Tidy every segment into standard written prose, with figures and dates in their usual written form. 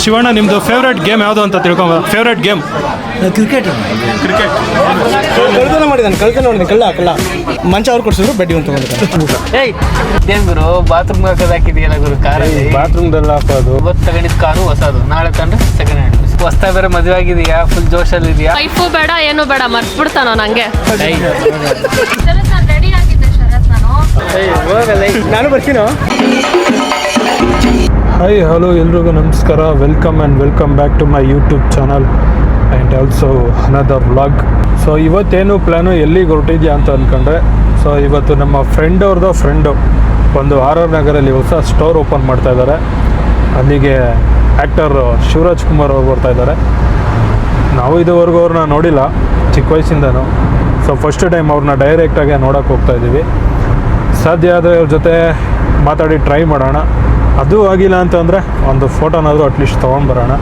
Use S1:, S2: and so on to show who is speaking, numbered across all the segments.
S1: ಶಿವಣ್ಣ ನಿಮ್ಮದು favourite game ಯಾವುದು ಅಂತ ತಿಳ್ಕೊಂಬ. ಫೇವ್ರೇಟ್ ಗೇಮ್
S2: ಕ್ರಿಕೆಟ್
S3: ಕಳ್ತನ ಮಾಡಿದ್ದಾನೆ ಕಳ್ಳ ಮಂಚ ಅವ್ರು ಕೊಡ್ಸಿದ್ರು ಬೆಡ್ಡಿ ಅಂತ
S4: ಏಯ್ ಏನ್ ಗುರು ಬಾತ್ರೂಮ್ ಹಾಕೋದು ಹಾಕಿದೆಯಲ್ಲ ಗುರು ಕಾರಲ್ಲಿ
S1: ಬಾತ್ರೂಮ್ದಲ್ಲಿ ಹಾಕೋದು.
S4: ಇವತ್ತು ತಗೊಂಡಿದ್ ಕಾರು ಹೊಸದು, ನಾಳೆ ತಂದ್ರೆ ಸೆಕೆಂಡ್ ಹ್ಯಾಂಡ್. ಹೊಸ್ತಾ ಬೇರೆ ಮದುವೆ ಆಗಿದೆಯಾ, ಫುಲ್ ಜೋಶಲ್ಲಿ ಇದೆಯಾ?
S5: ವೈಫು ಬೇಡ ಏನು ಬೇಡ ಮರ್ತ್ಬಿಡ್ತಾನೋ ನಂಗೆ.
S6: ರೆಡಿ ಆಗಿದ್ದೆ ಶರತ್ ನಾನು.
S3: ನಾನು ಬರ್ತೀನೋ.
S1: ಹಾಯ್ ಹಲೋ ಎಲ್ರಿಗೂ ನಮಸ್ಕಾರ. Welcome back to my YouTube channel and also another vlog. So ಇವತ್ತೇನು ಪ್ಲ್ಯಾನು ಎಲ್ಲಿಗೆ ಹೊರಟಿದ್ಯಾ ಅಂತ ಅಂದ್ಕೊಂಡ್ರೆ, ಸೊ ಇವತ್ತು ನಮ್ಮ ಫ್ರೆಂಡು ಒಂದು RR ನಗರಲ್ಲಿ ಹೊಸ ಸ್ಟೋರ್ ಓಪನ್ ಮಾಡ್ತಾ ಇದ್ದಾರೆ. ಅಲ್ಲಿಗೆ ಆ್ಯಕ್ಟರ್ ಶಿವರಾಜ್ ಕುಮಾರ್ ಅವ್ರು ಬರ್ತಾ ಇದ್ದಾರೆ. ನಾವು ಇದುವರೆಗೂ ಅವ್ರನ್ನ ನೋಡಿಲ್ಲ ಚಿಕ್ಕ ವಯಸ್ಸಿಂದನೂ. ಸೊ ಫಸ್ಟ್ ಟೈಮ್ ಅವ್ರನ್ನ ಡೈರೆಕ್ಟಾಗಿ ನೋಡೋಕ್ಕೆ ಹೋಗ್ತಾ ಇದ್ದೀವಿ. ಸಾಧ್ಯ ಆದರೆ ಅವ್ರ ಜೊತೆ ಮಾತಾಡಿ ಟ್ರೈ ಮಾಡೋಣ. ಅದು ಆಗಿಲ್ಲ ಅಂತಂದರೆ ಒಂದು ಫೋಟೋನಾದರೂ ಅಟ್ಲೀಸ್ಟ್ ತೊಗೊಂಡ್ಬರೋಣ.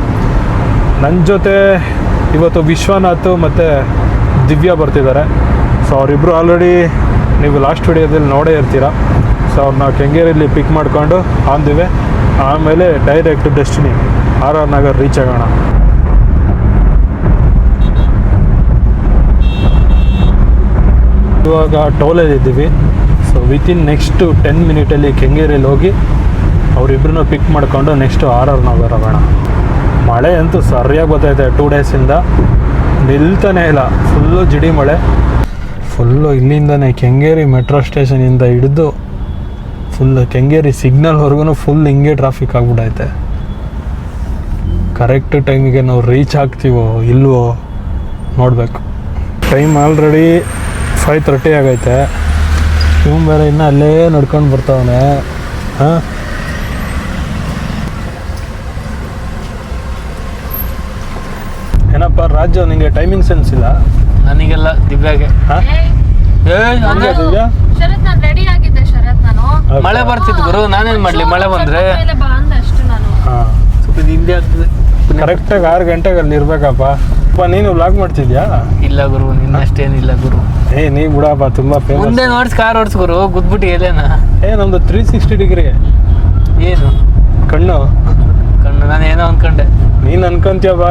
S1: ನನ್ನ ಜೊತೆ ಇವತ್ತು ವಿಶ್ವನಾಥ್ ಮತ್ತು ದಿವ್ಯಾ ಬರ್ತಿದ್ದಾರೆ. ಸೊ ಅವರಿಬ್ಬರು ಆಲ್ರೆಡಿ ನೀವು ಲಾಸ್ಟ್ ವಿಡಿಯೋದಲ್ಲಿ ನೋಡೇ ಇರ್ತೀರ. ಸೊ ಅವ್ರನ್ನ ಕೆಂಗೇರಿಯಲ್ಲಿ ಪಿಕ್ ಮಾಡಿಕೊಂಡು ಆಂದಿವೆ, ಆಮೇಲೆ direct destiny RR Nagar reach ಆಗೋಣ. ಇವಾಗ ಟೋಲಲ್ಲಿ ಇದ್ದೀವಿ. ಸೊ ವಿತಿನ್ ನೆಕ್ಸ್ಟು 10 ಮಿನಿಟಲ್ಲಿ ಕೆಂಗೇರಿಯಲ್ಲಿ ಹೋಗಿ ಅವರಿಬ್ಬರನ್ನೂ ಪಿಕ್ ಮಾಡಿಕೊಂಡು ನೆಕ್ಸ್ಟು RR ನಗರ್ ಹೋಗೋಣ. ಮಳೆ ಅಂತೂ ಸರಿಯಾಗಿ ಗೊತ್ತೈತೆ 2 ಡೇಸಿಂದ, ನಿಲ್ತಾನೇ ಇಲ್ಲ. ಫುಲ್ಲು ಜಿಡಿ ಮಳೆ. ಫುಲ್ಲು ಇಲ್ಲಿಂದನೇ ಕೆಂಗೇರಿ ಮೆಟ್ರೋ ಸ್ಟೇಷನಿಂದ ಹಿಡಿದು ಫುಲ್ಲು ಕೆಂಗೇರಿ ಸಿಗ್ನಲ್ವರೆಗೂ ಫುಲ್ ಹಿಂಗೆ ಟ್ರಾಫಿಕ್ ಆಗಿಬಿಟ್ಟೈತೆ. ಕರೆಕ್ಟ್ ಟೈಮಿಗೆ ನಾವು ರೀಚ್ ಆಗ್ತೀವೋ ಇಲ್ವೋ ನೋಡಬೇಕು. ಟೈಮ್ ಆಲ್ರೆಡಿ 5:30 ಆಗೈತೆ. ಇವ್ನು ಬೇರೆ ಇನ್ನೂ ಅಲ್ಲೇ ನಡ್ಕೊಂಡು ಬರ್ತಾವನೆ. ಹಾಂ, ಏನಪ್ಪ ರಾಜು, ನಿಂಗೆ ಟೈಮಿಂಗ್ ಸೆನ್ಸ್ ಇಲ್ಲ?
S4: ನನಗೆಲ್ಲ ದಿವ್ಯಾಗೆ.
S1: ದಿವ್ಯಾ
S6: ಶರತ್ ನಾನು ರೆಡಿ ಆಗಿದ್ದೆ ಶರತ್ ನಾನು.
S4: ಮಳೆ ಬರ್ತಿತ್ತು ಗುರು, ನಾನೇನ್ ಮಾಡ್ಲಿ? ಮಳೆ ಬಂದ್ರೆ
S6: ಮೇಲೆ ಬಾ ಅಂದೆ ಅಷ್ಟು ನಾನು.
S1: ಹಾಂ,
S4: ಸ್ವಲ್ಪ ಇದು ಹಿಂದೆ ಆಗ್ತದೆ.
S1: ಕರೆಕ್ಟಾಗಿ 6 ಗಂಟೆಗೆ ಅಲ್ಲಿ ಇರ್ಬೇಕಪ್ಪ. ನೀನು ವ್ಲಾಗ್ ಮಾಡ್ತಿದ್ಯಾ?
S4: ಇಲ್ಲ ಗುರು, ನಿನ್ನಷ್ಟೇನಿಲ್ಲ ಗುರು.
S1: ನೀ ಬಿಡಪ್ಪ, ತುಂಬ ಫೇಮಸ್.
S4: ಮುಂದೆ ನೋಡ್ಸ್ ಕಾರ್ ಓಡಿಸ್ ಗುರು, ಗುದ್ಬಿಟ್ಟು ಎಲ್ಲೇನ.
S1: ನಮ್ದು 360 ಡಿಗ್ರಿ
S4: ಏನು
S1: ಕಣ್ಣು.
S4: ನಾನು ಏನೋ ಅನ್ಕೊಂಡೆ.
S1: ನೀನು ಅನ್ಕೊಂತೀಯಪ್ಪ,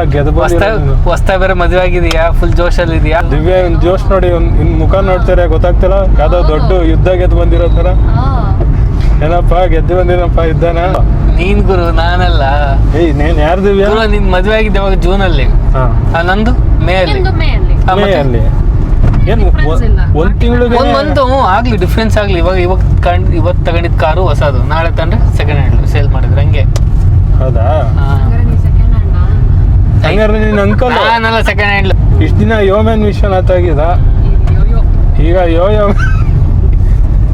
S4: ಹೊಸ್ತಾ ಬೇರೆ ಮದುವೆ ಆಗಿದೆಯಾ, ಫುಲ್ ಜೋಶಲ್ಲಿ ಇದೆಯಾ?
S1: ದಿವ್ಯಾ ಇನ್ ಜೋಶ್ ನೋಡಿ, ಇನ್ ಮುಖ ನೋಡ್ತಾರೆ ಗೊತ್ತಾಗ್ತಿಲ್ಲ. ಯಾವ್ದೋ ದೊಡ್ಡ ಯುದ್ಧ ಗೆದ್ದು ಬಂದಿರೋ ಥರ. ಏನಪ್ಪ ಗೆದ್ದು ಬಂದಿರಪ್ಪ ಯುದ್ಧನ?
S4: ನೀನ್ ಗುರು, ನಾನಲ್ಲ.
S1: ನೀನ್ ಯಾರು ದಿವ್ಯಾ?
S4: ಗುರು, ನಿನ್ ಮದುವೆ ಆಗಿದ್ದೆ ಅವಾಗ ಜೂನಲ್ಲಿ, ನಂದು ಮೇ ಅಲ್ಲಿ.
S6: ನಿಮ್ದು ಮೇ ಅಲ್ಲಿ.
S1: ಅಲ್ಲಿ ಏನು ಒಂದು ತಿಂಗಳಿಗೆ
S4: ಒಂದು ಆಗ್ಲಿ ಡಿಫ್ರೆನ್ಸ್ ಆಗ್ಲಿ. ಇವತ್ತು ತಗೊಂಡಿದ್ ಕಾರು ಹೊಸದು, ನಾಳೆ ತಂದ್ರೆ ಸೆಕೆಂಡ್ ಹ್ಯಾಂಡ್ ಸೇಲ್ ಮಾಡಿದ್ರೆ ಹಂಗೆ.
S1: ಹೌದಾ?
S6: ಹಂಗಾರೆ ನೀ ಸೆಕೆಂಡ್ ಹ್ಯಾಂಡ್.
S1: ಹಂಗಾರೆ ನೀನು ಅನ್ಕೊಂಡು
S4: ನಾನಲ್ಲ ಸೆಕೆಂಡ್ ಹ್ಯಾಂಡ್.
S1: ಇಷ್ಟು ದಿನ ಯೋಮ್ಯಾನ್ ವಿಶ್ವನಾಥ್ ಆಗಿದ, ಈಗ ಯೋಯೋ.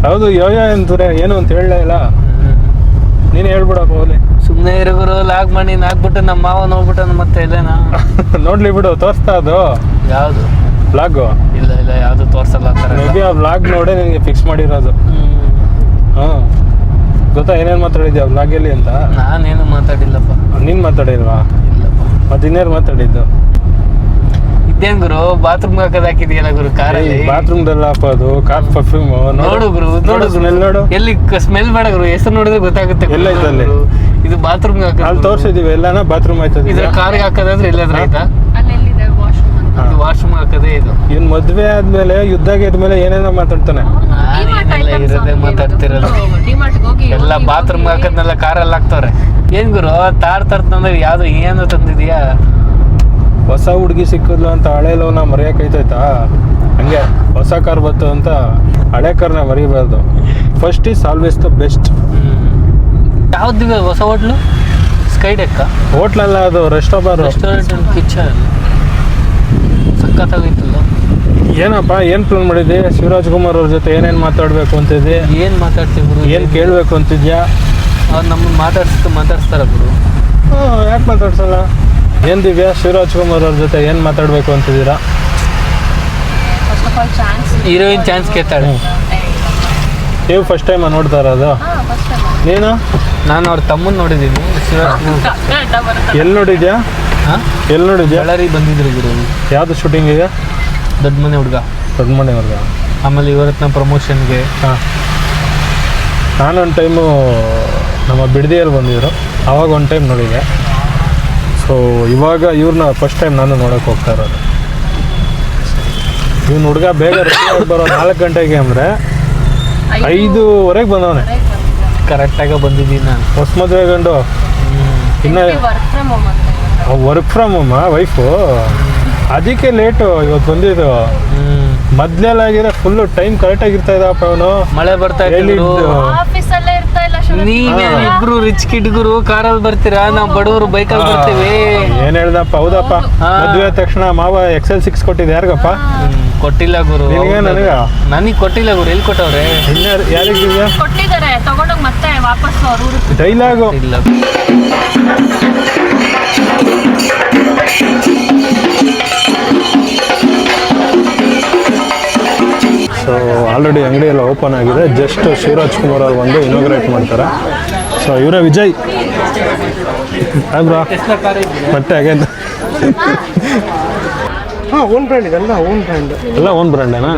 S1: ಹೌದು, ಯೋಯೋ ಅಂತಾರೆ ಏನು ಅಂತ ಹೇಳಲೇ ಇಲ್ಲ. ನೀನು ಹೇಳ್ಬಿಡಪ್ಪ ಹೋಗ್ಲಿ.
S4: ಸುಮ್ಮನೆ ಇರೋ ಗುರು, ಲಾಗ್ ಮಾಡಿ ಹಾಕ್ಬಿಟ್ಟು ನಮ್ಮ ಮಾವ ನೋಡ್ಬಿಟ್ಟು ಮತ್ತೆ ಇಲ್ಲೇನಾ?
S1: ನೋಡ್ಲಿ ಬಿಡು, ತೋರಿಸ್ತಾ ಅದು
S4: ಯಾವುದು
S1: ವ್ಲಾಗು?
S4: ಇಲ್ಲ ಯಾವುದು ತೋರ್ಸಲ್ಲ ಆ ಥರ.
S1: ಮೇ ಬಿ ಆ ವ್ಲಾಗ್ ನೋಡೇ ನಿನಗೆ ಫಿಕ್ಸ್ ಮಾಡಿರೋದು. ಹಾಂ, ಗೊತ್ತಾ ಏನೇನು ಮಾತಾಡಿದ್ಯಾ ವ್ಲಾಗಲ್ಲಿ ಅಂತ?
S4: ನಾನೇನು ಮಾತಾಡಿಲ್ಲಪ್ಪ.
S1: ನೀನು ಮಾತಾಡಿಲ್ವಾ?
S4: ಇಲ್ಲಪ್ಪ.
S1: ಮತ್ತೆ ಇನ್ನೇನು ಮಾತಾಡಿದ್ದು?
S4: ಇದೇನ್ ಗುರು, ಬಾತ್ರೂಮ್ ಹಾಕೋದು ಹಾಕಿದೆಯಲ್ಲ ಗುರು ಕಾರಲ್ಲಿ.
S1: ಬಾತ್ರೂಮ್ದಲ್ಲ ಅಪ್ಪ ಅದು, ಕಾರ್ ಪರ್ಫ್ಯೂಮ್.
S4: ನೋಡು ಗುರು, ನೋಡು
S1: ಸ್ಮೆಲ್ ನೋಡು.
S4: ಎಲ್ಲಿ ಸ್ಮೆಲ್ ಬೇಡ ಗುರು, ಹೆಸರು ನೋಡಿದ್ರೆ ಗೊತ್ತಾಗುತ್ತೆ.
S1: ಎಲ್ಲ ಐತೆ ಅಲ್ಲಿ?
S4: ಇದು ಬಾತ್ರೂಮ್
S1: ಅಲ್ಲಿ
S4: ಹಾಕೋದು.
S1: ತೋರಿಸಿದೀವಿ ಎಲ್ಲಾನ ಬಾತ್ರೂಮ್ ಆಯ್ತದ.
S4: ಇದ್ರ ಕಾರ್ಗೆ ಹಾಕೋದಾದ್ರೆ ಎಲ್ಲಾದ್ರೂ ಆಯ್ತಾ?
S6: ಅಲ್ಲೆಲ್ಲಿದೆ ವಾಶ್ರೂಮ್ ಅಂತ.
S4: ಇದು ವಾಶ್ರೂಮ್ ಹಾಕೋದೇ ಇದು.
S1: ಇವ್ನು ಮದ್ವೆ ಆದ್ಮೇಲೆ ಯುದ್ಧ ಗೆದ್ಮೇಲೆ ಏನೇನೋ ಮಾತಾಡ್ತಾನೆ.
S4: ನಾನೇನೆಲ್ಲ ಇರೋದೇ ಮಾತಾಡ್ತಿರಲ್ಲ.
S6: ಡಿಮಾರ್ಟ್ಗೆ ಹೋಗಿ
S4: ಎಲ್ಲ ಬಾತ್ರೂಮ್ ಹಾಕೋದ್ನೆಲ್ಲ ಕಾರಲ್ಲಿ ಹಾಕ್ತವ್ರೆ. ಏನ್ ಗುರು, ತರ್ತಂದ್ರೆ ಯಾವ್ದು ಏನು ತಂದಿದ್ಯಾ?
S1: ಹೊಸ ಹುಡುಗಿ ಸಿಕ್ಕಿದ್ಲು ಅಂತ ಹಳೆ ಲವ್ನ ಮರೆಯೋಕೈತೈತಾ? ಹಂಗೆ ಹೊಸ ಕಾರ್ ಬಂತು ಅಂತ ಹಳೆ ಕಾರ್ನ ಮರಿಬಾರ್ದು. First is always the best.
S4: ಯಾವ್ದು ಹೊಸ ಹೋಟ್ಲು? ಸ್ಕೈ ಡೆಕ್ಕ
S1: ಹೋಟ್ಲಲ್ಲ, ಅದು ರೆಸ್ಟೋರೆಂಟ್
S4: ಕಿಚನ್. ಸಖತ್ತಾಗೈತಲ್ಲ.
S1: ಏನಪ್ಪ, ಏನು ಪ್ಲಾನ್ ಮಾಡಿದ್ದೆ? ಶಿವರಾಜ್ ಕುಮಾರ್ ಅವ್ರ ಜೊತೆ ಏನೇನು ಮಾತಾಡಬೇಕು ಅಂತಿದ್ದೆ?
S4: ಏನು ಮಾತಾಡ್ತೀವಿ ಗುರು?
S1: ಏನು ಕೇಳಬೇಕು ಅಂತಿದ್ಯಾ?
S4: ಅವ್ರು ನಮ್ಮನ್ನು ಮಾತಾಡ್ಸ್ತಾರ ಗುರು.
S1: ಯಾಕೆ ಮಾತಾಡ್ಸಲ್ಲ? ಏನು ದಿವ್ಯಾ, ಶಿವರಾಜ್ ಕುಮಾರ್ ಅವ್ರ ಜೊತೆ ಏನು ಮಾತಾಡಬೇಕು ಅಂತಿದ್ದೀರಾ?
S6: First of all chance.
S4: Heroine chance ಕೇಳ್ತಾಳೆ.
S1: ನೀವು ಫಸ್ಟ್ ಟೈಮ್ ನೋಡ್ತಾ ಇರೋದು?
S6: First time.
S1: ನೀನು?
S4: ನಾನು ಅವ್ರ ತಮ್ಮನ ನೋಡಿದ್ದೀನಿ. ಶಿವರಾಜ್
S1: ಎಲ್ಲಿ ನೋಡಿದ್ಯಾ? ಎಲ್ಲಿ ನೋಡಿದ್ಯಾ?
S4: ಬಳ್ಳಾರಿ ಬಂದಿದ್ರು ಗುರು.
S1: ಯಾವುದು ಶೂಟಿಂಗಿಗೆ?
S4: ದೊಡ್ಡ ಮನೆ ಹುಡುಗ.
S1: ದೊಡ್ಡ ಮನೆ ಹುಡುಗ.
S4: ಆಮೇಲೆ ಇವರತ್ನ ಪ್ರಮೋಷನ್ಗೆ.
S1: ಹಾಂ, ನಾನೊಂದು ಟೈಮು ನಮ್ಮ ಬಿಡದಿಯಲ್ಲಿ ಬಂದಿದ್ರು, ಆವಾಗ ಒಂದು ಟೈಮ್ ನೋಡಿದೆ. ಸೊ ಇವಾಗ ಇವ್ರನ್ನ ಫಸ್ಟ್ ಟೈಮ್ ನಾನು ನೋಡೋಕೆ ಹೋಗ್ತಾ ಇರೋದು. ಇವ್ನ ಹುಡುಗ ಬೇಗ ರೆಡಿ ಬರೋ 4 ಗಂಟೆಗೆ ಅಂದರೆ 5:15 ಬಂದವನೆ.
S4: ಕರೆಕ್ಟಾಗಿ ಬಂದಿದ್ದೀನಿ ನಾನು.
S1: ಹೊಸ ಮದುವೆ ಗಂಡು ಇನ್ನು
S6: ವರ್ಕ್ ಫ್ರಮ್ ಹೋಮ್ ಅಂತ
S1: ವರ್ಕ್ ಫ್ರಮ್ ಹೋಮ್ ವೈಫು, ಅದಕ್ಕೆ ಲೇಟು ಇವತ್ತು ಬಂದಿದ್ದು. ಮೊದ್ಲೆಲ್ಲ ಆಗಿರೋ ಫುಲ್ಲು ಟೈಮ್ ಕರೆಕ್ಟಾಗಿರ್ತಾ ಇದ್ದಪ್ಪ ಅವನು.
S4: ಮಳೆ ಬರ್ತಾ
S1: ಹೇಳಿದ್ದು.
S6: ಆಫೀಸಲ್ಲೇ ಇರ್ತಾ ಇಲ್ಲ
S4: ನೀವೇ ಇಬ್ರು ರಿಚ್ ಕಿಡ್ಗುರು ಕಾರಲ್ಲಿ ಬರ್ತೀರಾ, ನಾವು ಬಡವರು ಬೈಕಲ್ಲಿ ಬರ್ತೀವಿ.
S1: ಏನ್ ಹೇಳ್ದಪ್ಪ, ಹೌದಪ್ಪ. ಮದುವೆ ಆದ ತಕ್ಷಣ ಮಾವ XL6 ಕೊಟ್ಟಿದ್ದು ಯಾರಿಗಪ್ಪ?
S4: ಕೊಟ್ಟಿಲ್ಲ ಗುರು.
S1: ನಿನಗೆ ನನಗ?
S4: ನನಗೆ ಕೊಟ್ಟಿಲ್ಲ ಗುರು. ಎಲ್ಲಿ ಕೊಟ್ಟವ್ರೆ?
S1: ಯಾರಿಗಿದ್ಯಾ
S6: ಕೊಟ್ಟಿದ್ದಾರೆ, ತಗೊಂಡೋಗಿ ಮತ್ತೆ ವಾಪಸ್ ಅವ್ರ ಊರಿಗೆ.
S1: ಡೈಲಾಗು.
S4: ಇಲ್ಲ.
S1: ಸೊ ಆಲ್ರೆಡಿ ಅಂಗಡಿ ಎಲ್ಲ ಓಪನ್ ಆಗಿದೆ. ಜಸ್ಟ್ ಶಿವರಾಜ್ ಕುಮಾರ್ ಅವ್ರು ಬಂದು ಇನಾಗ್ರೇಟ್ ಮಾಡ್ತಾರೆ. ಸೊ ಇವರೇ ವಿಜಯ್ ಬ್ರಾ ಮತ್ತೆ ಅಗೇನ್
S3: ಹಾಂ, ಓನ್ ಬ್ರ್ಯಾಂಡ್ ಇದೆಲ್ಲ ಓನ್ ಬ್ರ್ಯಾಂಡ್.
S1: ಎಲ್ಲ ಓನ್ ಬ್ರ್ಯಾಂಡೇನಾ?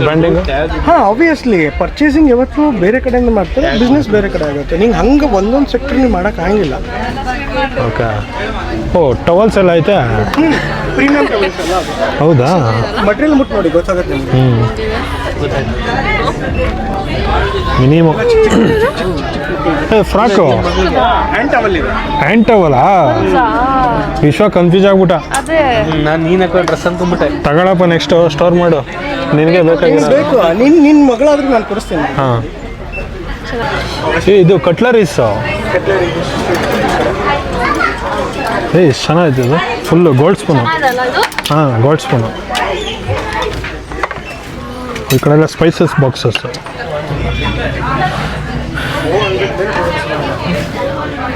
S1: ಬ್ರ್ಯಾಂಡಿಂಗ್.
S3: ಹಾಂ, ಆಬ್ವಿಯಸ್ಲಿ ಪರ್ಚೇಸಿಂಗ್ ಯಾವತ್ತು ಬೇರೆ ಕಡೆಯಿಂದ ಮಾಡ್ತಾರೆ, ಬಿಸ್ನೆಸ್ ಬೇರೆ ಕಡೆ ಆಗುತ್ತೆ. ನಿಂಗೆ ಹಂಗೆ ಒಂದೊಂದು ಸೆಕ್ಟರ್ ನೀವು ಮಾಡೋಕ್ಕಾಗಿಲ್ಲ.
S1: ಓಕೆ. ಓ ಟವಲ್ಸ್ ಎಲ್ಲ ಐತೆ?
S3: ಪ್ರೀಮಿಯಂ ಟವಲ್ಸ್ ಎಲ್ಲ.
S1: ಹೌದಾ?
S3: ಮಟೀರಿಯಲ್ ಮುಟ್ಟು ನೋಡಿ ಗೊತ್ತಾಗುತ್ತೆ ನಿಮಗೆ.
S1: ಮಿನಿಮಮ್ ಫ್ರಾಕು
S3: ಹ್ಯಾಂಡ್ ಟವಲ್ ಇದೆ.
S1: ಹ್ಯಾಂಡ್ ಟವಲಾ? ವಿಶ್ವ ಕನ್ಫ್ಯೂಸ್ ಆಗ್ಬಿಟ್ಟ.
S6: ಅದೇ
S4: ನಾನು ನೀನು ಹಾಕೋ ಡ್ರೆಸ್ ಅನ್ಕೊಂಡ್ಬಿಟ್ಟೆ.
S1: ತಗೊಳಪ್ಪ, ನೆಕ್ಸ್ಟ್ ಸ್ಟೋರ್ ಮಾಡು, ನಿನಗೆ ಬೇಕಾಗಿಲ್ಲ.
S3: ಬೇಕು, ನಿನ್ನ ಮಗಳಾದ್ರೂ ನಾನು ಕೊಡಿಸ್ತೀನಿ.
S1: ಹಾಂ, ಇದು ಕಟ್ಲರೀಸು. ಎಷ್ಟು ಚೆನ್ನಾಗಿತ್ತು ಇದು. Full gold spoon. ಹಾಂ, ಗೋಲ್ಡ್ ಸ್ಪೂನು. ಈ ಕಡೆ ಎಲ್ಲ ಸ್ಪೈಸಸ್ ಬಾಕ್ಸಸ್.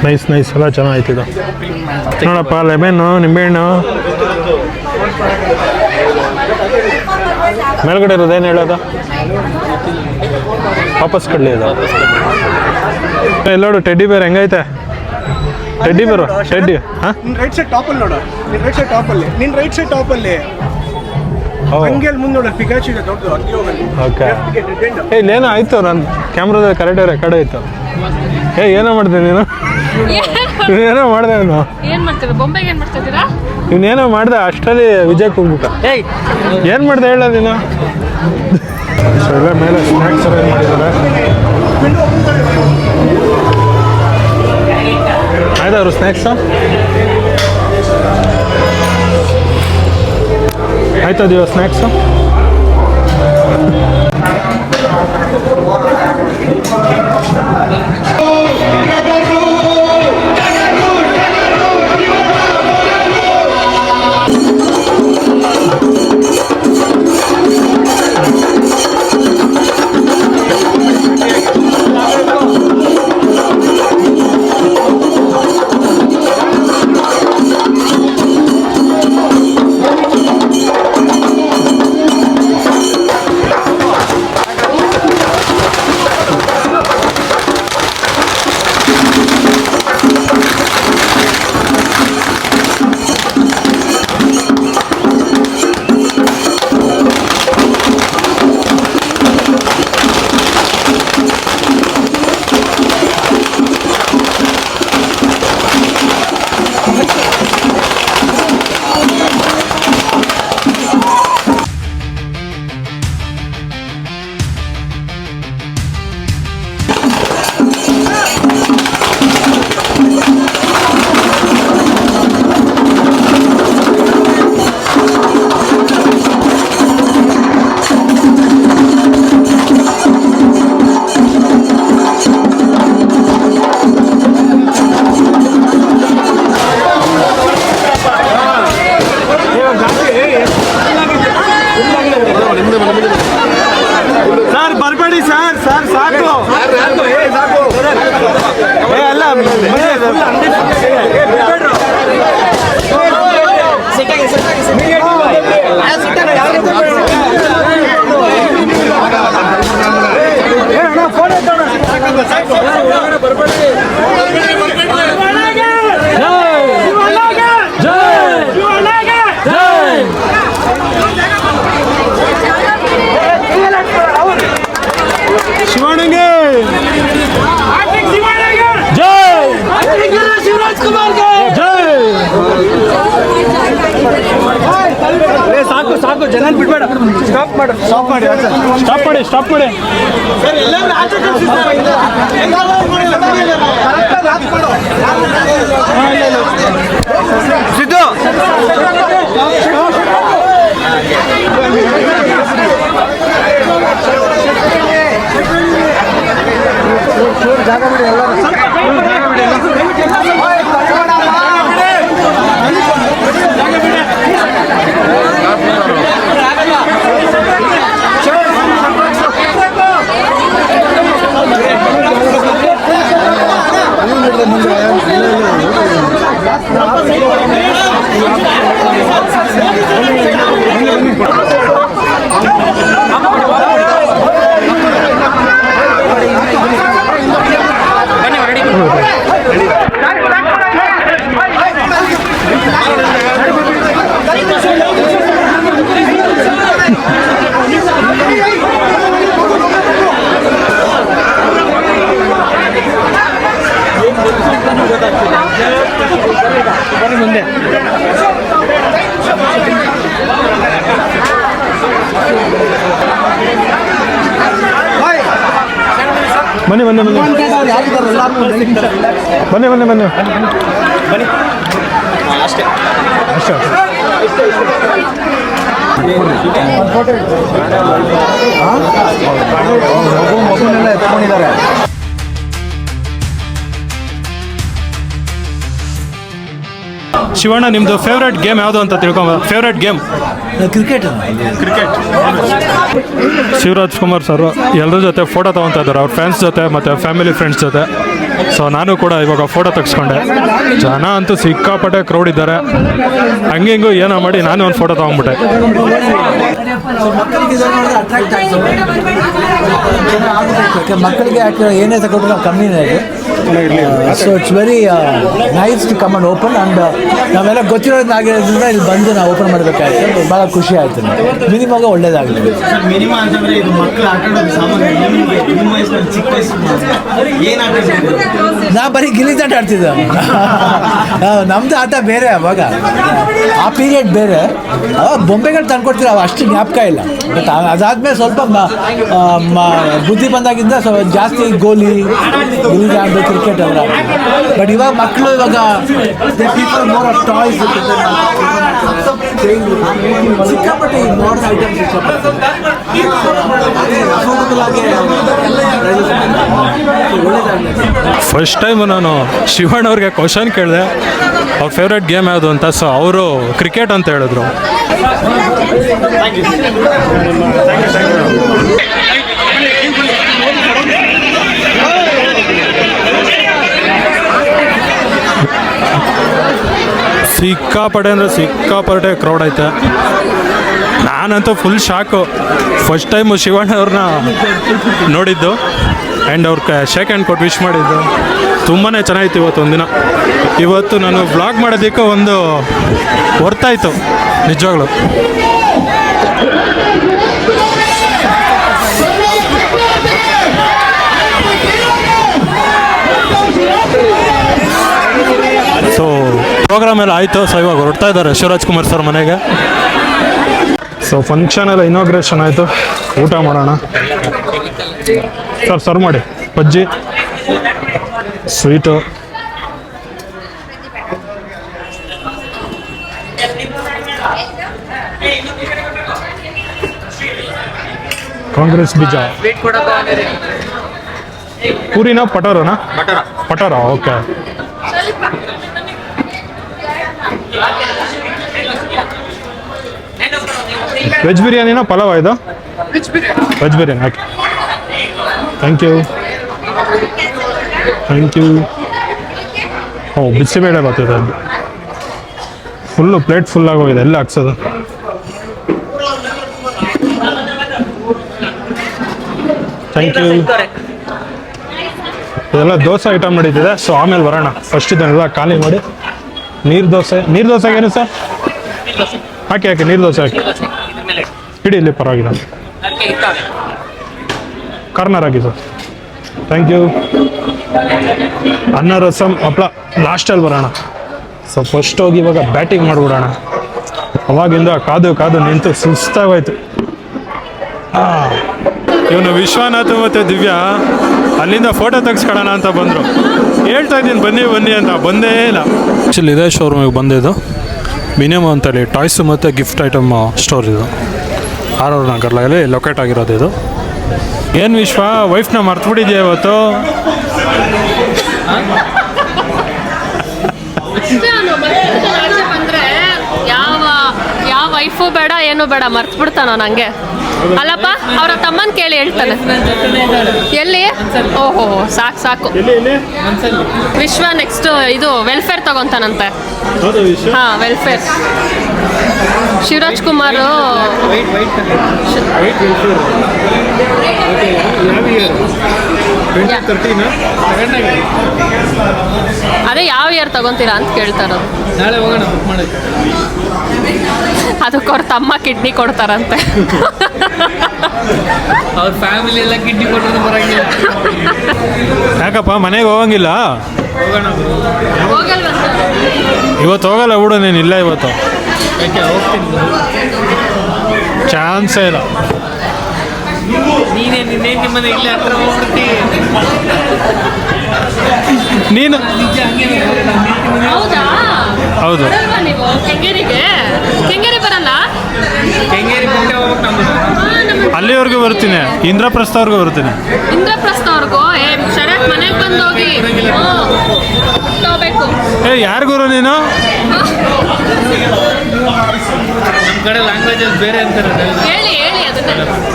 S1: ನೈಸ್ ನೈಸ್, ಎಲ್ಲ ಚೆನ್ನಾಗಿತ್ತು. ನೋಡಪ್ಪ, ಲೆಮನ್ನು, ನಿಂಬೆಹಣ್ಣು. ಮೇಲ್ಗಡೆ ಇರೋದೇನು ಹೇಳೋದು? ವಾಪಸ್ ಕಡ್ಲಿ ಅದು. ಎಲ್ಲೋಡು ಟೆಡ್ಡಿ ಬೇರ್ ಹೆಂಗೈತೆ? ಟೆಡ್ಡಿ ಬೇರು, ಟೆಡ್ಡಿ. ಹಾಂ,
S3: ನಿನ್ನ ರೈಟ್ ಸೈಡ್ ಟಾಪಲ್ಲಿ ನೋಡು. ನಿನ್ನ ರೈಟ್ ಸೈಡ್ ಟಾಪಲ್ಲಿ, ನಿನ್ನ ರೈಟ್ ಸೈಡ್ ಟಾಪಲ್ಲಿ ಹಂಗೆ ಅಲ್ಲಿ ಮುಂದೆ ನೋಡ ಪಿಕಾಚು ಇದೆ ದೊಡ್ಡದು. ಹಂಗೆ ಹೋಗಲ್ಲಿ.
S1: ಓಕೆ. ಇಲ್ಲೇನೋ ಆಯಿತು, ನನ್ನ ಕ್ಯಾಮ್ರಾದಲ್ಲಿ ಕರೆಕ್ಟಾಗಿ ರೆಕಾರ್ಡ್ ಆಯಿತು. ಏನೋ ಮಾಡಿದೆ ನೀನು? ಏನೋ ಮಾಡಿದೆ ಅವನು.
S6: ಏನ್ ಮಾಡ್ತೀರಾ? ಬೊಂಬೆಗೆ ಏನ್ ಮಾಡ್ತಾ ಇದ್ದೀರಾ?
S1: ಇವನೇನೋ ಮಾಡಿದೆ, ಅಷ್ಟರಲ್ಲಿ ವಿಜಯ್ ಹೋಗ್ಬಿಟ್ಟ.
S4: ಏಯ್,
S1: ಏನು ಮಾಡಿದೆ ಹೇಳ ನೀನು? ಸೊ ಎಲ್ಲ ಮೇಲೆ ಸ್ನ್ಯಾಕ್ಸ್ ಎಲ್ಲ ಮಾಡಿದ್ದಾರೆ. ಆಯ್ತು ಅವರು ಸ್ನ್ಯಾಕ್ಸು ಆಯ್ತಾ ದಿವ ಸ್ನ್ಯಾಕ್ಸು?
S3: ಅಲ್ಲಿ ಬಿಡ್ಬೇಡ, ಸ್ಟಾಪ್ ಮಾಡಿ
S1: ಸ್ಟಾಪ್ ಮಾಡಿ.
S3: ಸರ್ ಎಲ್ಲರೂ ಆಚೆ ಕಳಿಸಿ ಸಿದ್ದು ಜಾಗ ಬಿಡಿ ಎಲ್ಲರೂ ಮುಂದೆ
S1: ಬನ್ನಿ
S3: ಅಷ್ಟೇ ಮಗುನೆಲ್ಲ ಎತ್ಕೊಂಡಿದ್ದಾರೆ.
S1: ಶಿವಣ್ಣ, ನಿಮ್ಮದು ಫೇವ್ರೆಟ್ ಗೇಮ್ ಯಾವುದು ಅಂತ favourite game?
S3: Cricket.
S1: Shivaraj Kumar sir ಎಲ್ಲರ ಜೊತೆ ಫೋಟೋ ತೊಗೊತಾ ಇದ್ದಾರೆ, ಅವ್ರ ಫ್ಯಾನ್ಸ್ ಜೊತೆ ಮತ್ತು ಫ್ಯಾಮಿಲಿ ಫ್ರೆಂಡ್ಸ್ ಜೊತೆ. ಸೊ ನಾನು ಕೂಡ ಇವಾಗ ಫೋಟೋ ತೆಗೆಸ್ಕೊಂಡೆ. ಜನ ಅಂತೂ ಸಿಕ್ಕಾಪಟ್ಟೆ ಕ್ರೌಡ್ ಇದ್ದಾರೆ. ಹಂಗೆ ಹಿಂಗೂ ಏನೋ ಮಾಡಿ ನಾನು ಒಂದು ಫೋಟೋ ತೊಗೊಂಡ್ಬಿಟ್ಟೆ.
S2: ಮಕ್ಕಳಿಗೆ ಏನೇ ತಗೊಂಡ್ರು ನಾವು ಕಮ್ಮಿನೇ ಇದೆ. So it's very nice to come and open. And ನಾವೆಲ್ಲ ಗೊತ್ತಿರೋದಾಗಿರೋದ್ರಿಂದ ಇಲ್ಲಿ ಬಂದು ನಾವು ಓಪನ್ ಮಾಡಬೇಕಾಯ್ತು. ಭಾಳ ಖುಷಿ ಆಯಿತು. ಮಿನಿಮಮ್ ಒಳ್ಳೇದಾಗಲಿ.
S7: ಮಿನಿಮಮ್ ಅಂತಂದ್ರೆ ಇದು ಮಕ್ಕಳು ಆಟ ಆಡೋದು ಸಾಮಾನ್ಯ. ನಿಮ್ಮ ವಯಸ್ಸಿನಲ್ಲಿ ಚಿಕ್ಕ ವಯಸ್ಸು ಏನು ಆಟ ಆಡ್ತಿದ್ರು?
S2: ನಾ ಬರೀ ಗಿಲಿದಾಟ ಆಡ್ತಿದ್ದೆ. ನಮ್ಮದು ಆಟ ಬೇರೆ. ಅವಾಗ ಆ ಪೀರಿಯಡ್ ಬೇರೆ. ಅವಾಗ ಬೊಂಬೆಗಳು ತಂದ್ಕೊಡ್ತೀರ, ಅವು ಅಷ್ಟು ಜ್ಞಾಪಕ ಇಲ್ಲ. ಬಟ್ ಅದಾದಮೇಲೆ ಸ್ವಲ್ಪ ಬುದ್ಧಿ ಬಂದಾಗಿಂದ ಸ್ವಲ್ಪ ಜಾಸ್ತಿ ಗೋಲಿ ಗಿಲಿದಾಂಡು ಕ್ರಿಕೆಟ್ ಎಲ್ಲ. ಬಟ್ ಇವಾಗ ಮಕ್ಕಳು ಇವಾಗ ಮೋರ್ ಆಫ್ ಟಾಯ್ಸ್ ಸಿಕ್ಕಾಪಟ್ಟೆ ಈ ಮಾಡರ್ನ್ ಐಟಮ್ಸ್ ಇಷ್ಟಪಡ್ತಾರೆ.
S1: ಫಸ್ಟ್ ಟೈಮು ನಾನು ಶಿವಣ್ಣ ಅವ್ರಿಗೆ ಕ್ವಶನ್ ಕೇಳಿದೆ, ಅವ್ರ ಫೇವ್ರೆಟ್ ಗೇಮ್ ಯಾವುದು ಅಂತ. ಸೊ ಅವರು ಕ್ರಿಕೆಟ್ ಅಂತ ಹೇಳಿದ್ರು. ಸಿಕ್ಕಾಪಟ್ಟೆ ಅಂದರೆ ಸಿಕ್ಕಾಪಟ್ಟೆ ಕ್ರೌಡ್ ಐತೆ. ನಾನಂತೂ full shock. First time Shivanna ಅವ್ರನ್ನ ನೋಡಿದ್ದು ಆ್ಯಂಡ್ ಅವ್ರ ಶೇಕ್ ಹ್ಯಾಂಡ್ ಕೊಟ್ಟು ವಿಶ್ ಮಾಡಿದ್ದು. ತುಂಬಾ ಚೆನ್ನಾಗಿತ್ತು ಇವತ್ತು ಒಂದಿನ. ಇವತ್ತು ನಾನು ವ್ಲಾಗ್ ಮಾಡೋದಕ್ಕೆ ಒಂದು ಹೊರ್ತಾಯಿತು ನಿಜವಾಗ್ಲು. ಸೊ ಪ್ರೋಗ್ರಾಮ್ ಎಲ್ಲ ಆಯಿತು. ಸೊ ಇವಾಗ ಹೊರಡ್ತಾ ಇದ್ದಾರೆ ಶಿವರಾಜ್ ಕುಮಾರ್ ಸರ್ ಮನೆಗೆ. ಸೊ ಫಂಕ್ಷನ್ ಎಲ್ಲ ಇನಾಗ್ರೇಷನ್ ಆಯಿತು. ಊಟ ಮಾಡೋಣ ಸರ್. ಸರ್ವ್ ಮಾಡಿ. ಬಜ್ಜಿ, ಸ್ವೀಟು, ಕಾಂಗ್ರೆಸ್ ಬೀಜ, ಪೂರಿನ ಪಟಾರನಾ? ಪಟಾರ. ಓಕೆ. ವೆಜ್ ಬಿರಿಯಾನಿನ ಪಲಾವ ಇದು? Veg biryani. Okay, thank you. Oh, ಬಿಸಿಬೇಳೆ ಬರ್ತಿದೆ. ಫುಲ್ಲು ಪ್ಲೇಟ್ ಫುಲ್ ಆಗೋಗಿದೆ. ಎಲ್ಲ ಹಾಕ್ಸೋದು? Thank you. ಇದೆಲ್ಲ ದೋಸೆ ಐಟಮ್ ನಡೀತಿದೆ. ಸೊ ಆಮೇಲೆ ಬರೋಣ. ಫಸ್ಟ್ ಇದನ್ನೆಲ್ಲ ಖಾಲಿ ಮಾಡಿ. ನೀರು ದೋಸೆಗೆ ಏನು ಸರ್? ಹಾಕಿ ನೀರು ದೋಸೆ ಹಾಕಿ ಇಡಿ. ಇಲ್ಲಿ ಪರವಾಗಿಲ್ಲ. ಕಾರ್ನರ್ ಹಾಕಿ ಸರ್. Thank you. ಅನ್ನ, ರಸಮ್, ಹಪ್ಪಳ ಲಾಸ್ಟಲ್ಲಿ ಬರೋಣ. ಸೊ ಫಸ್ಟ್ ಹೋಗಿ ಇವಾಗ ಬ್ಯಾಟಿಂಗ್ ಮಾಡಿಬಿಡೋಣ. ಅವಾಗಿಂದ ಕಾದು ನಿಂತು ಸುಸ್ತಾಗೋಯ್ತು. ಇವನು ವಿಶ್ವನಾಥ್ ಮತ್ತು ದಿವ್ಯಾ ಅಲ್ಲಿಂದ ಫೋಟೋ ತೆಗೆಸ್ಕೊಳ್ಳೋಣ ಅಂತ ಬಂದರು. ಹೇಳ್ತಾ ಇದ್ದೀನಿ ಬನ್ನಿ ಅಂತ, ಬಂದೇ ಇಲ್ಲ. ಆ್ಯಕ್ಚುಲಿ ಇದೇ ಶೋರೂಮಿಗೆ ಬಂದಿದ್ದು, ಮಿನಿಮಮ್ ಅಂತೇಳಿ ಟಾಯ್ಸು ಮತ್ತು ಗಿಫ್ಟ್ ಐಟಮ್ ಸ್ಟೋರ್ ಇದು, ಆರ್ ನಗರಲ್ಲಿ ಲೊಕೇಟ್ ಆಗಿರೋದು ಇದು. ಏನು ವಿಶ್ವ, ವೈಫ್ನ ಮರ್ತುಬಿಟ್ಟಿದ್ಯಾ ಇವತ್ತು?
S5: ಬಂದ್ರೆ ಯಾವ ವೈಫು ಬೇಡ ಏನು ಬೇಡ ಮರ್ತು ಬಿಡ್ತಾನೋ ನಂಗೆ. ಅಲ್ಲಪ್ಪ, ಅವರ ತಮ್ಮನ ಕೇಳಿ ಹೇಳ್ತಾನೆ. ಎಲ್ಲಿ? ಓಹೋ, ಸಾಕು. ವಿಶ್ವ ನೆಕ್ಸ್ಟ್ ಇದು ವೆಲ್ಫೇರ್ ತಗೊಂತಾನಂತೆ. ಹಾ, ವೆಲ್ಫೇರ್. ಶಿವರಾಜ್ ಕುಮಾರ್ ಅದೇ ಯಾವ ಇಯರ್ ತಗೊಂತೀರಾ ಅಂತ ಕೇಳ್ತಾರ.
S4: ನಾಳೆ ಹೋಗೋಣ ಬುಕ್ ಮಾಡೋಕ್ಕೆ.
S5: ಅದಕ್ಕೆ ಅವ್ರ ತಮ್ಮ ಕಿಡ್ನಿ ಕೊಡ್ತಾರಂತೆ.
S4: ಅವ್ರ ಫ್ಯಾಮಿಲಿ ಎಲ್ಲ ಕಿಡ್ನಿ ಕೊಟ್ಟರು ಬರಂಗಿಲ್ಲ.
S1: ಯಾಕಪ್ಪ ಮನೆಗೆ ಹೋಗಂಗಿಲ್ಲ? ಇವತ್ತು ಹೋಗಲ್ಲ ಬಿಡು, ನೀನು ಇಲ್ಲ ಇವತ್ತು.
S4: ಯಾಕೆ ಹೋಗ್ತೀನಿ,
S1: ಚಾನ್ಸೇ ಇಲ್ಲ.
S4: ನೀನೇ ನಿಮ್ಮನೆ ಇಲ್ಲೇ ಹತ್ರ ಹೋಗ್ಬಿಡ್ತಿ.
S1: ನೀನು
S4: ನಿಜ ಹಂಗೆ
S5: ಹೌದಾ?
S1: ಹೌದು.
S5: ಬರಲ್ವಾ ನೀವು ಕೆಂಗೇರಿ ಬರಲ್ಲ?
S4: ಕೆಂಗೇರಿ ಬಿಟ್ಟೆ ಹೋಗ್ಬೇಕು ನಮ್ಮದು.
S1: ಅಲ್ಲಿವರೆಗೂ ಬರ್ತೀನಿ, ಇಂದ್ರಪ್ರಸ್ಥವರೆಗೂ ಬರ್ತೀನಿ.
S5: ಇಂದ್ರಪ್ರಸ್ಥವರೆಗೂ ಶರತ್ ಮನೆಗೆ ಬಂದು ಹೋಗಿ ಹೋಗ್ಬೇಕು.
S1: ಯಾರಿಗೂ ನೀನು?
S4: ನಮ್ಮ ಕಡೆ ಲ್ಯಾಂಗ್ವೇಜಸ್ ಬೇರೆ ಅಂತಾರೆ.
S5: ಹೇಳಿ ಅದನ್ನ.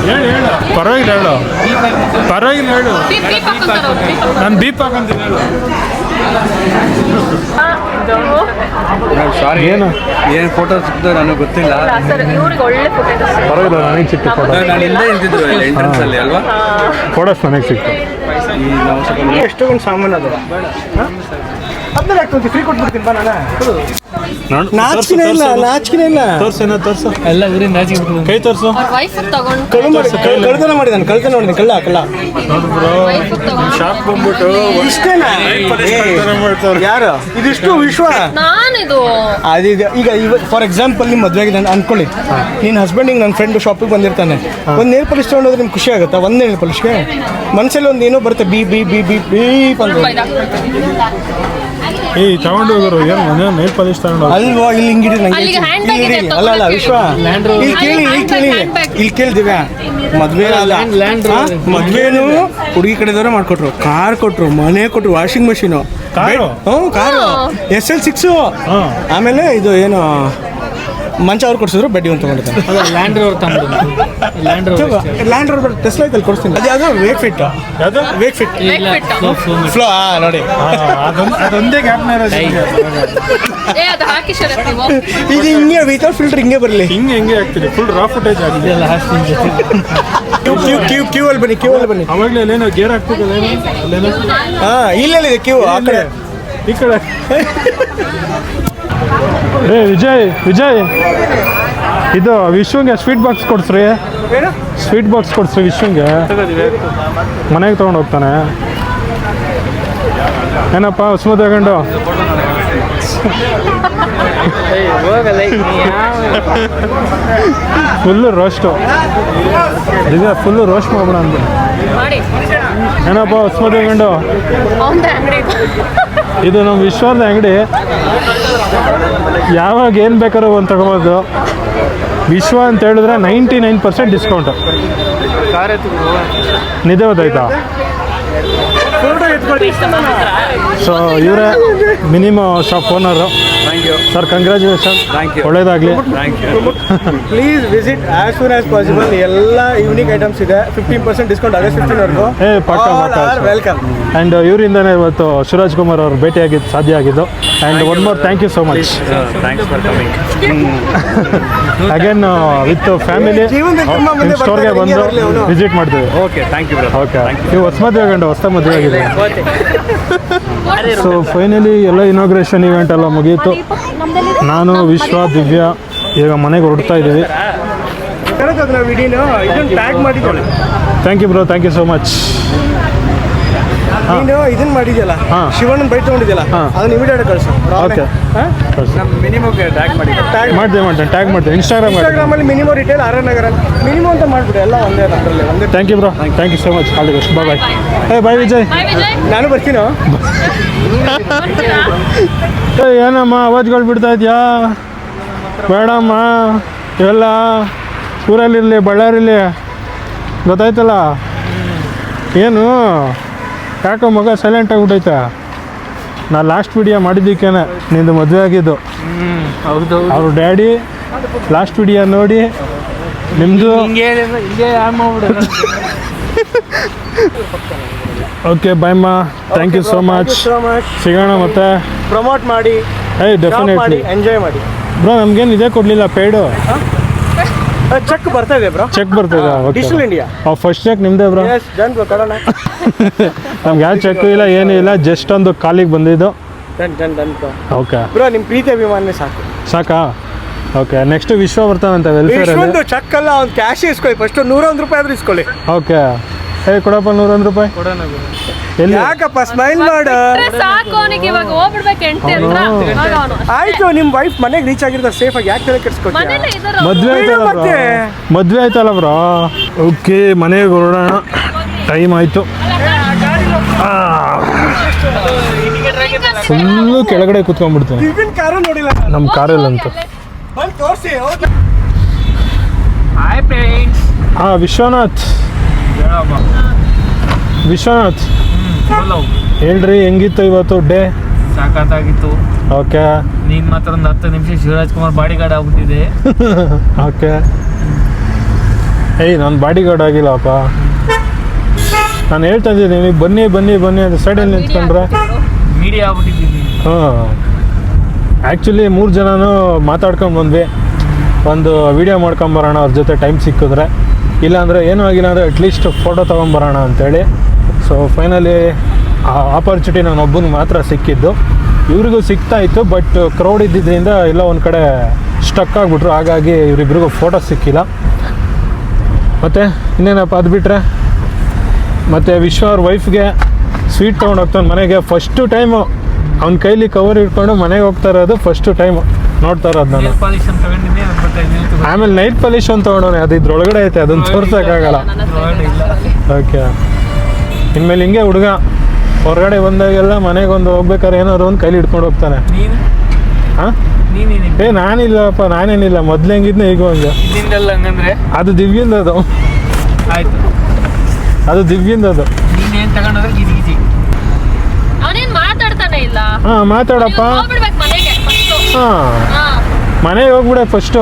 S1: ಹೇಳು ಪರವಾಗಿಲ್ಲ, ಹೇಳು.
S5: ಬೀಪ್ ಹಾಕೊಂತಾರ ಅವ್ರು.
S1: ನಾನು ಬೀಪ್ ಹಾಕಂತೀನಿ, ಹೇಳು.
S8: ಸಾರಿ,
S1: ಏನು
S8: ಫೋಟೋ ಸಿಕ್ತು ನನಗೆ ಗೊತ್ತಿಲ್ಲ.
S5: ಸರ್, ಇವ್ರಿಗೆ ಒಳ್ಳೆ ಫೋಟೋ.
S1: ಪರವಾಗಿಲ್ಲ, ನನಗೆ ಸಿಕ್ತು ಫೋಟೋ.
S8: ನಾನು ಹಿಂದೆ ನಿಂತಿದ್ರು ಎಂಟ್ರೆನ್ಸ್ ಅಲ್ಲಿ ಅಲ್ವಾ?
S1: ಫೋಟೋಸ್ ನನಗೆ ಸಿಕ್ತು.
S3: ಎಷ್ಟೊಂದು ಸಾಮಾನು ಅದು ಅದನ್ನ ಹಾಕ್ತೀನಿ, ಫ್ರೀ ಕೊಟ್ಬಿಡ್ತೀನಿ ಬಾ. ನಾಚಿಕೆ ಇಲ್ಲ.
S1: ತೋರ್ಸು
S4: ಎಲ್ಲ ಊರಿಂದ ನಾಚಿಕೆ ಬಿಟ್ಟು
S1: ಕೈ ತೋರ್ಸು.
S5: ಅವ್ರ ವೈಫ್ ತಗೊಂಡು
S3: ಕಳ್ತನ ಮಾಡಿದಾನೆ ಕಳ್ಳ.
S5: ವೈಫ್ ತಗೊಂಡು
S1: ಶಾಪ್ ಬಂದ್ಬಿಟ್ಟು
S3: ಇಷ್ಟೇನಾ? ಯಾರು ಇದಿಷ್ಟು ವಿಶ್ವ?
S5: ನಾನಿದು
S3: ಅದೀಗ ಈಗ ಫಾರ್ ಎಕ್ಸಾಂಪಲ್ ನಿಮ್ಮ ಮದುವೆಗೆ ನಾನು ಅನ್ಕೊಳ್ಳಿ, ನಿನ್ನ ಹಸ್ಬೆಂಡಿಗೆ ನನ್ನ ಫ್ರೆಂಡ್ ಶಾಪಿಗೆ ಬಂದಿರ್ತಾನೆ, ಒಂದು ನೇಲ್ ಪಾಲಿಶ್ ತೊಗೊಂಡೋದ್ರೆ ನಿಮ್ಗೆ ಖುಷಿ ಆಗುತ್ತಾ? ಒಂದು ನೇಲ್ ಪಾಲಿಶ್ಗೆ ಮನಸ್ಸಲ್ಲಿ ಒಂದು ಏನೋ ಬರುತ್ತೆ, ಬೀಪ್ ಅಂತ.
S1: ತಗೊಂಡು ಹೋಗೋರು ಏನು ನೇಲ್ ಪಾಲಿಶ್ ತಗೊಂಡು
S3: ಅಲ್ವಾ? ಇಲ್ಲಿ ಹಿಂಗಿಡಿ
S5: ಅಲ್ಲಿಗೆ hand bag ಇದೆ,
S3: ಅಲ್ಲ ವಿಶ್ವ, ಇಲ್ಲಿ ಕೇಳಿದಿವ್ಯಾ? ಮದ್ವೆನು ಹುಡುಗಿ ಕಡೆದವ್ರೆ ಮಾಡ್ಕೊಟ್ರು, ಕಾರ್ ಕೊಟ್ರು, ಮನೆ ಕೊಟ್ರು, washing machine,
S1: car
S3: car SL6. ಆಮೇಲೆ ಇದು ಏನು ಮಂಚ ಅವ್ರು ಕೊಡ್ಸಿದ್ರು, ಬೆಡ್ ಒಂದು ತಗೊಂಡಿದ್ದಾರೆ.
S4: Land Rover
S3: Land Rover Tesla ಐತಲ್ಲಿ ಕೊಡ್ತೀನಿ. ಅದು ಯಾವುದು ವೇಕ್ ಫಿಟ್, ಫ್ಲೋ ನೋಡಿ.
S1: ಅದೊಂದೇ ಗ್ಯಾಪ್ನ
S5: ಅದು ಹಾಕಿ ಶರತ್ ನೀವು.
S3: ಇದು ಹಿಂಗೆ ವಿತೌಟ್ ಫಿಲ್ಟರ್ ಹಿಂಗೆ ಬರಲಿ.
S1: ಹೆಂಗೆ ಆಗ್ತಿದೆ, ಫುಲ್ ರಾ ಫುಟೇಜ್ ಆಗಿದೆ.
S3: ಕ್ಯೂ ಅಲ್ಲಿ ಬನ್ನಿ.
S1: ಅವಾಗಲೇ ಅಲ್ಲೇನೋ ಗೇರ್ ಹಾಕ್ತಿದ್ದಲ್ಲ, ಅಲ್ಲೇನೋ
S3: ಇಲ್ಲಿದೆ ಕ್ಯೂ ಆ ಕಡೆ
S1: ಈ ಕಡೆ. ವಿಜಯ್ ಇದು ವಿಶ್ವಂಗೆ ಸ್ವೀಟ್ ಬಾಕ್ಸ್ ಕೊಡ್ಸ್ರಿ. ವಿಶ್ವಂಗೆ ಮನೆಗೆ ತೊಗೊಂಡು ಹೋಗ್ತಾನೆ. ಏನಪ್ಪ ಉಸ್ಮತ್ ತಗೊಂಡು full roast Divya, full roast ಮಾಡ್ಬಿಡ ಅಂತ. ಏನಪ್ಪ ಉಸ್ಮತ್ ತಗೊಂಡು? ಇದು ನಮ್ಮ ವಿಶ್ವದ ಅಂಗಡಿ. ಯಾವಾಗ ಏನು ಬೇಕಾದ್ರೂ ಒಂದು ತಗೋಬೋದು. ವಿಶ್ವ ಅಂತ ಹೇಳಿದ್ರೆ 99% ಡಿಸ್ಕೌಂಟು. ನಿದ್ದೆ ಗೊತ್ತಾಯ್ತಾ? ಸೊ ಇವರೇ minimum shop owner. Sir congratulation, ಒಳ್ಳೇದಾಗಲಿ.
S3: Please visit as soon as possible. ಎಲ್ಲ ಯೂನಿಕ್ ಐಟಮ್ಸ್ ಇದೆ, 15% ಡಿಸ್ಕೌಂಟ್ ಆಗಸ್ಟ್ 15ವರೆಗೂ. ವೆಲ್ಕಮ್.
S1: ಆ್ಯಂಡ್ ಇವರಿಂದನೇ ಇವತ್ತು ಶಿವರಾಜ್ ಕುಮಾರ್ ಅವರು ಭೇಟಿಯಾಗಿದ್ದು ಸಾಧ್ಯ ಆಗಿದ್ದು. And one more thank you so much. Again with family ಸ್ಟೋರ್ಗೆ ಬಂದು ವಿಸಿಟ್ ಮಾಡ್ತೀವಿ.
S8: Okay, thank you.
S1: ಓಕೆ, ನೀವು ಹೊಸ ಮದುವೆ ಆಗಿದೆ. ಸೊ ಫೈನಲಿ ಎಲ್ಲ ಇನಾಗ್ರೇಷನ್ ಇವೆಂಟ್ ಎಲ್ಲ ಮುಗೀತು. ನಾನು ವಿಶ್ವ ದಿವ್ಯಾ ಈಗ ಮನೆಗೆ ಹೊರಡ್ತಾ ಇದ್ದೀವಿ.
S3: ವಿಡಿಯೋನ ಇದನ್ನು ಟ್ಯಾಗ್ ಮಾಡಿಕೊಳ್ಳಿ.
S1: Thank you bro, thank you so much.
S3: ನೀನು ಇದನ್ನ ಮಾಡಿದ್ಯಲ್ಲ
S1: ಹಾ.
S3: ಶಿವಣ್ಣನ ಬೈಟ್ ತಗೊಂಡಿದ್ಯಲ್ಲ
S1: ಹಾ.
S3: ಅದನ್ನ ಇಮಿಡಿಯೇಟ್ ಕಳ್ಸು
S1: ಓಕೆ
S8: ನಮ್ಮ ಮಿನಿಮಮ್ ಟ್ಯಾಗ್ ಮಾಡಿ
S1: ಮಾಡ್ದೆ ಟ್ಯಾಗ್ ಮಾಡ್ದೆ
S3: ಇನ್ಸ್ಟಾಗ್ರಾಮ್ ಅಲ್ಲಿ minimum retail R Nagar minimum ಅಂತ ಮಾಡ್ಬಿಡಿ ಎಲ್ಲ ಒಂದೇ ಅದರಲ್ಲಿ ಒಂದೇ.
S1: Thank you bro thank you so much all the best bye bye Vijay
S6: bye Vijay
S3: ನಾನು ಬರ್ತೀನೋ
S6: ಬರ್ತೀರಾ?
S1: ಏನಮ್ಮ ಅವಾಜ್ಗಳು ಬಿಡ್ತಾ ಇದೆಯಾ ಬೇಡಮ್ಮ ಇವೆಲ್ಲ ಊರಲ್ಲಿರಲಿ ಬಳ್ಳಾರಿಲಿ ಗೊತ್ತಾಯ್ತಲ್ಲ ಏನು ಯಾಕೋ ಮಗ ಸೈಲೆಂಟ್ ಆಗಿಬಿಟ್ಟೈತೆ ನಾ ಲಾಸ್ಟ್ ವಿಡಿಯೋ ಮಾಡಿದ್ದಕ್ಕೇನೆ ನಿಂದು ಮದುವೆ ಆಗಿದ್ದು
S4: ಹೌದು
S1: ಅವ್ರ ಡ್ಯಾಡಿ ಲಾಸ್ಟ್ ವಿಡಿಯೋ ನೋಡಿ ನಿಮ್ಮದು
S4: ಹಿಂಗೆ ಯಾರು ಮಾಡ್ಬಿಡೋದು
S1: ಓಕೆ ಬಾಯಮ್ಮ ಥ್ಯಾಂಕ್ ಯು ಸೋ ಮಚ್ ಸಿಗೋಣ ಮತ್ತೆ
S3: ಪ್ರಮೋಟ್ ಮಾಡಿ
S1: ಏಯ್
S3: ಜಾಬ್ ಮಾಡಿ
S1: ಡೆಫಿನೆಟ್ಲಿ
S3: ಎಂಜಾಯ್ ಮಾಡಿ.
S1: ಬ್ರೋ ನಮ್ಗೇನು ಇದೇ ಕೊಡಲಿಲ್ಲ ಪೇಡು
S3: ಚೆಕ್ ಬರ್ತಾ ಇದೆ ಬ್ರೋ,
S1: ಚೆಕ್ ಬರ್ತಿದೆ
S3: ಡಿಜಿಟಲ್ ಇಂಡಿಯಾ.
S1: ಫಸ್ಟ್ ಚೆಕ್ ನಿಮ್ಮದೇ ಬ್ರೋ
S3: ಎಸ್ ಡನ್ ಬ್ರೋ, ಕೊಡೋಣ.
S1: ನಮ್ಗೆ ಯಾವ ಚೆಕ್ಕು ಇಲ್ಲ ಏನೂ ಇಲ್ಲ ಜಸ್ಟ್ ಒಂದು ಕಾಲಿಗೆ ಬಂದಿದ್ದು
S3: ಡನ್ ಬ್ರೋ.
S1: ಓಕೆ
S3: ಬ್ರೋ ನಿಮ್ಮ ಪ್ರೀತಿ ಅಭಿಮಾನನೇ ಸಾಕು.
S1: ಸಾಕಾ ಓಕೆ ನೆಕ್ಸ್ಟ್ ವಿಶ್ವ ಬರ್ತಾನಂತೆ ವೆಲ್ಫೇರಲ್ಲಿ
S3: ಇಷ್ಟೊಂದು ಚೆಕ್ ಅಲ್ಲ, ಒಂದು ಕ್ಯಾಶ್ ಇಸ್ಕೊಳ್ಳಿ ಫಸ್ಟ್ 101 ರೂಪಾಯಿ ಆದ್ರೂ ಇಸ್ಕೊಳ್ಳಿ.
S1: ಓಕೆ ಕೊಡಪ್ಪ 101 ರೂಪಾಯಿ ಎಲ್ಲಿ
S3: ಯಾಕಪ್ಪ ಸ್ಮೈಲ್ ಮಾಡು.
S6: ಸಾಕು ಅವನಿಗೆ ಇವಾಗ ಹೋಗ್ಬಿಡ್ಬೇಕು ಹೆಂಡತಿ ಹತ್ರ. ಇವಾಗ ಅವನು
S3: ಆಯ್ತು ನಿಮ್ಮ ವೈಫ್ ಮನೆಗೆ ರೀಚ್ ಆಗಿರ್ತಾರೆ ಸೇಫ್ ಆಗಿ, ಯಾಕೆ ತಲೆ ಕೆಡ್ಸ್ಕೊತೀಯ?
S6: ಮನೇಲೆ ಇದಾರೆ
S1: ಮದುವೆ ಆಯ್ತಲ್ಲ ಬ್ರೋ
S3: ಮತ್ತೆ?
S1: ಮದುವೆ ಆಯ್ತಲ್ಲ ಬ್ರೋ ಓಕೆ ಮನೆಗೆ ಹೊರಡೋಣ ಟೈಮ್ ಆಯಿತು ಫುಲ್ಲು ಕೆಳಗಡೆ ಕೂತ್ಕೊಂಡ್ಬಿಡ್ತೀನಿ
S3: ಈಗಿನ ಕಾರು ನೋಡಿಲ್ಲ
S1: ನಮ್ಮ ಕಾರಲ್ಲಂತೂ
S3: ಬಂದು ತೋರಿಸಿ.
S4: ಹಾಯ್ ಫ್ರೆಂಡ್ಸ್
S1: ಹಾಂ ವಿಶ್ವನಾಥ್ ಹೇಳ್ರಿ ಹೆಂಗಿತ್ತು ಇವತ್ತು ಡೇ
S4: ಸಾಕಾಗಿತ್ತು.
S1: ಓಕೆ
S4: ನೀನ್ ಮಾತ್ರ ಒಂದು 10 ನಿಮಿಷ ಶಿವರಾಜ್ ಕುಮಾರ್ ಬಾಡಿ ಗಾರ್ಡ್ ಆಗ್ಬಿಟ್ಟಿದೆ.
S1: ಓಕೆ ಏಯ್ ನಾನು ಬಾಡಿ ಗಾರ್ಡ್ ಆಗಿಲ್ಲಪ್ಪ ನಾನು ಹೇಳ್ತಾ ಇದ್ದೀನಿ ನೀವು ಬನ್ನಿ ಬನ್ನಿ ಬನ್ನಿ ಅಂತ ಸೈಡಲ್ಲಿ ನಿಂತ್ಕೊಂಡ್ರೆ
S4: ಮೀಡಿಯಾ ಆಗ್ಬಿಟ್ಟಿದ್ದೀನಿ.
S1: ಹಾಂ ಆ್ಯಕ್ಚುಲಿ 3 ಜನನೂ ಮಾತಾಡ್ಕೊಂಡು ಬಂದ್ವಿ ಒಂದು ವಿಡಿಯೋ ಮಾಡ್ಕೊಂಬರೋಣ ಅವ್ರ ಜೊತೆ ಟೈಮ್ ಸಿಕ್ಕಿದ್ರೆ ಇಲ್ಲಾಂದರೆ ಏನೂ ಆಗಿಲ್ಲ ಅಂದರೆ ಅಟ್ಲೀಸ್ಟ್ ಫೋಟೋ ತೊಗೊಂಬರೋಣ ಅಂಥೇಳಿ ಸೊ ಫೈನಲಿ ಆ ಆಪರ್ಚುನಿಟಿ ನಾನು ಒಬ್ಬನಿಗೆ ಮಾತ್ರ ಸಿಕ್ಕಿದ್ದು ಇವ್ರಿಗೂ ಸಿಗ್ತಾ ಇತ್ತು ಬಟ್ ಕ್ರೌಡ್ ಇದ್ದಿದ್ದರಿಂದ ಎಲ್ಲ ಒಂದು ಕಡೆ ಸ್ಟಕ್ ಆಗಿಬಿಟ್ರು ಹಾಗಾಗಿ ಇವರಿಬ್ರಿಗೂ ಫೋಟೋ ಸಿಕ್ಕಿಲ್ಲ ಮತ್ತು ಇನ್ನೇನಪ್ಪ ಅದು ಬಿಟ್ಟರೆ ಮತ್ತು ವಿಶ್ವ ಅವ್ರ ವೈಫ್ಗೆ ಸ್ವೀಟ್ ತೊಗೊಂಡು ಹೋಗ್ತಾನೆ ಮನೆಗೆ ಫಸ್ಟು ಟೈಮು ಅವ್ನ ಕೈಲಿ ಕವರ್ ಇಟ್ಕೊಂಡು ಮನೆಗೆ ಹೋಗ್ತಾ ಇರೋದು ಫಸ್ಟು ಟೈಮು ನೋಡ್ತಾ ಇರೋದು ನಾನು
S4: ನೇಲ್ ಪಾಲಿಶ್ ಅಂತ ತಗೊಂಡಿದ್ದೆ ಅದು ಗೊತ್ತಾಯ್ತು.
S1: ಆಮೇಲೆ ನೈಟ್ ಪಾಲಿಶ್ ಅಂತ ತೊಗೊಂಡವನೆ ಅದು ಇದ್ರೊಳಗಡೆ ಐತೆ ಅದನ್ನು ತೋರ್ಸೋಕ್ಕಾಗಲ್ಲ ಓಕೆ ಇನ್ಮೇಲೆ ಹಿಂಗೆ ಹುಡುಗ ಹೊರಗಡೆ ಬಂದಾಗೆಲ್ಲ ಮನೆಗೆ ಒಂದು ಹೋಗ್ಬೇಕಾದ್ರೆ ಏನಾದ್ರು ಒಂದು ಕೈಲಿ ಹಿಡ್ಕೊಂಡು ಹೋಗ್ತಾನೆ
S4: ನೀನು
S1: ಹಾಂ
S4: ನೀನೇನು
S1: ನಾನಿಲ್ಲಪ್ಪ ನಾನೇನಿಲ್ಲ ಮೊದ್ಲು ಹೆಂಗಿದ್ನೆ ಈಗ ಹಂಗೆ
S4: ಇಲ್ಲಿಂದಲ್ಲ ಹಂಗಂದ್ರೆ
S1: ಅದು ದಿವ್ಯಿಂದ ಅದು
S4: ಆಯ್ತು.
S1: ಅದು ದಿವ್ಯಿಂದ ಅದು
S4: ನೀನೇನು ತಗೊಂಡ್ರೆ ಈಜಿ
S6: ಅವನೇನ್ ಮಾತಾಡ್ತಾನೆ ಇಲ್ಲ.
S1: ಹಾಂ ಮಾತಾಡಪ್ಪ
S6: ಹೋಗ್ಬಿಡ್ಬೇಕು ಮನೆಗೆ ಫಸ್ಟ್.
S1: ಹಾಂ ಮನೆಗೆ ಹೋಗ್ಬಿಡೆ ಫಸ್ಟು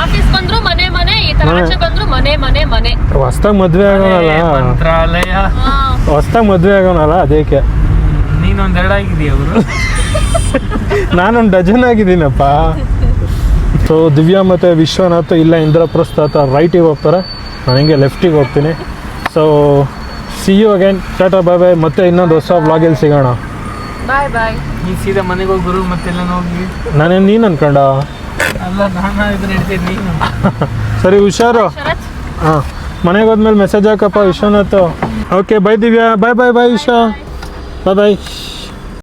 S6: ಆಫೀಸ್ ಬಂದ್ರು ಮನೆ ಈ ತರ
S1: ಮನೆ.
S6: ಆಚೆ ಬಂದ್ರು ಮನೆ
S1: ಹೊಸ್ದಾಗಿ ಮದುವೆ ಆಗೋಣಲ್ಲ
S4: ಮಂತ್ರಾಲಯ.
S1: ಹೊಸ್ದಾಗಿ ಮದುವೆ ಆಗೋಣಲ್ಲ ಅದಕ್ಕೆ
S4: ನೀನೊಂದು ಎರಡಾಗಿದೀಯ ಅವರು.
S1: ನಾನೊಂದು ಡಜನ್ ಆಗಿದ್ದೀನಪ್ಪ ಸೊ ದಿವ್ಯಾ ಮತ್ತು ವಿಶ್ವನಾಥ್ ಇಲ್ಲ ಇಂದ್ರಪ್ರಸ್ಥ ಹತ್ರ ರೈಟಿಗೆ ಹೋಗ್ತಾರೆ ನಾನು ಹಿಂಗೆ ಲೆಫ್ಟಿಗೆ ಹೋಗ್ತೀನಿ ಸೊ ಸಿ ಯು ಅಗೈನ್ ಟಾಟಾ ಬಾಯ್ ಬಾಯ್ ಮತ್ತೆ ಇನ್ನೊಂದು ಹೊಸ ವ್ಲಾಗಲ್ಲಿ ಸಿಗೋಣ
S6: ಬಾಯ್
S4: ನೀ ಸೀದಾ ಮನೆಗೆ ಹೋಗ್ರು ಮತ್ತೆಲ್ಲ ಹೋಗಿ.
S1: ನಾನೇನು ನೀನು ಅನ್ಕೊಂಡ
S4: ಅಲ್ಲ ನಾನು ಇದನ್ನ ಹೇಳ್ತೀನಿ ನೀನು.
S1: ಸರಿ ಹುಷಾರು
S6: ಶರತ್
S1: ಹಾಂ ಮನೆಗೆ ಹೋದ್ಮೇಲೆ ಮೆಸೇಜ್ ಹಾಕಪ್ಪ Vishwanath okay bye Divya bye bye bye Vishwa bye ಬಾಯ್